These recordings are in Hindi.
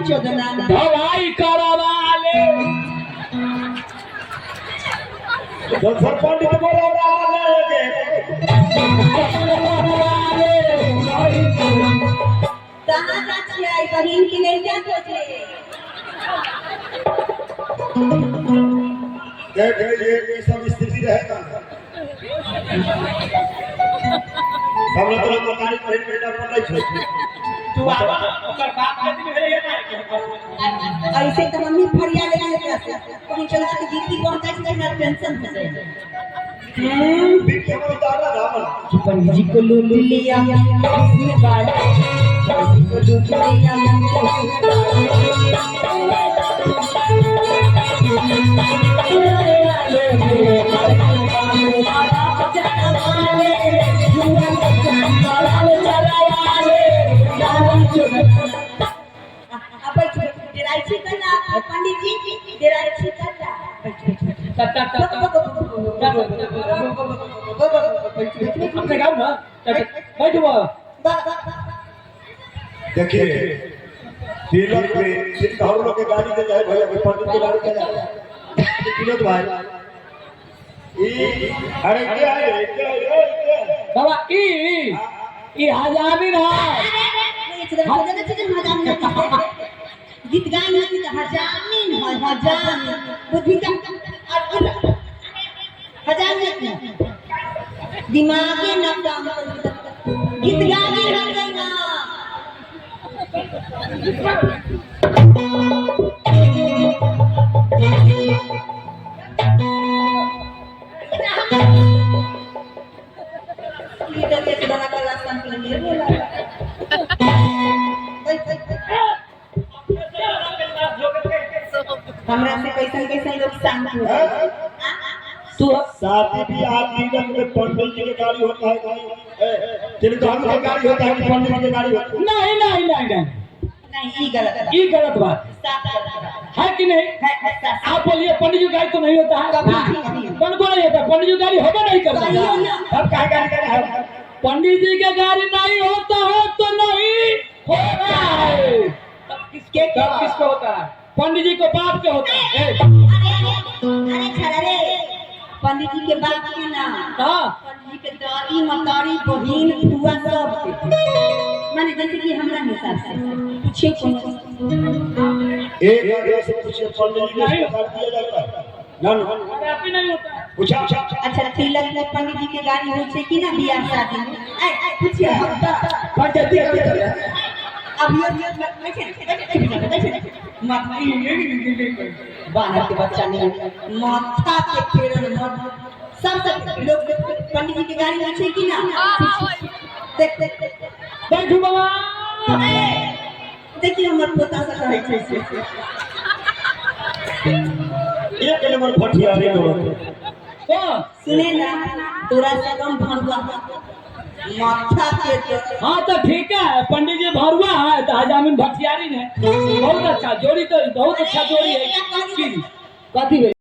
चोदना भलाई करवाले सर पंडित बोलवाले कहाँ जाती है बहन की नहीं क्या सोचे ये सब स्थिति रहेगा हम लोग तो बताई पहले बेटा पढ़ाई छोड़ तू आवा ओकर बाप के दिन भेले ना ऐसे तो मम्मी फरिया ले लेते हैं कहीं चला के जीती पहुंचा के ना टेंशन हो जाए देखिए हम उतारा रावण पंडित जी को लूट लिया इसने बात को लूट लिया पंडित जी अपने गाँव ना बैठो देखिए तिलक में सिद्धार्थ लोग के गाड़ी दे जाए भैया पंडित की गाड़ी दे जाए विनोद भाई अरे क्या है बाबा ई हजामी ना गीत गाने की हजामीन है हजामीन बुद्धि का और हजामीन दिमागे न काम गीत गाने लग गई ना ये तो कैसे बना कर रास्ता के लिए बोला हमरा से कैसे लोग शांत हो तू शादी ब्याह तीनक में पंडित जी की गाड़ी होता है तेरे तो हम गाड़ी होता है कि पंडित जी की गाड़ी होती है नहीं ये गलत बात है कि नहीं आप बोलिए पंडित जी गाड़ी तो नहीं होता है कौन को नहीं होता पंडित जी गाड़ी होगा नहीं करता अब क्या गाड़ी कर रहा है पंडित जी का गाड़ी नहीं होता है तो नहीं होता है किसको होता है पंडित जी को बाप के होता है अरे छड़ा रे पंडित जी के बाप के ना हां पंडित जी के दादी मतारी बहन फुआ सब माने जैसे कि हमरा हिसाब से पूछे एक आगे से पूछे पंडित जी ने कर दिया जाता है ना आप ही नहीं होता है पूछा अच्छा तिलक में पंडित जी के गाड़ी हो छे कि ना बियाह शादी में पूछिए फट जाती है अब ये बाहर के बच्चा नहीं माथा के फेरन सब लोग पंडित जी के गाड़ी में छे कि ना देख बैठो बाबा देखिए हमर पोता सा कहै छै एक नंबर फटिया रे लोग तो सुने ना तोरा से कम भंगवा माथा के हाँ तो ठीक है पंडित जी भरुआ है तो हजामिन भटियारी ने बहुत अच्छा जोड़ी तो बहुत अच्छा जोड़ी है कथी है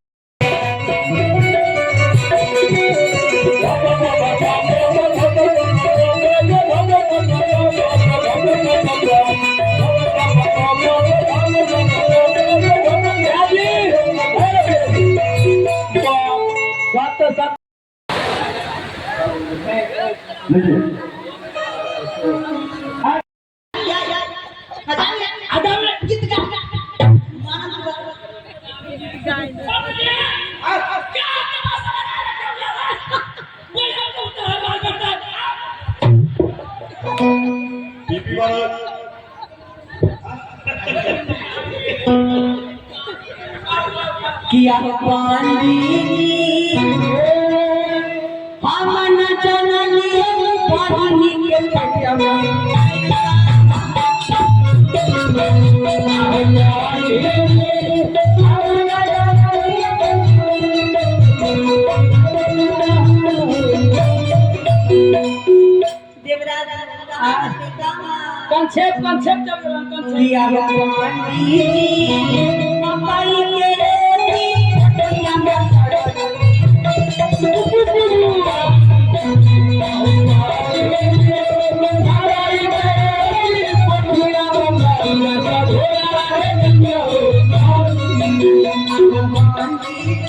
किया पंडित हम न जननी पानी के पेट में देवराज कंसेप्ट जब कंसेप्ट किया पंडित मकई के पंडित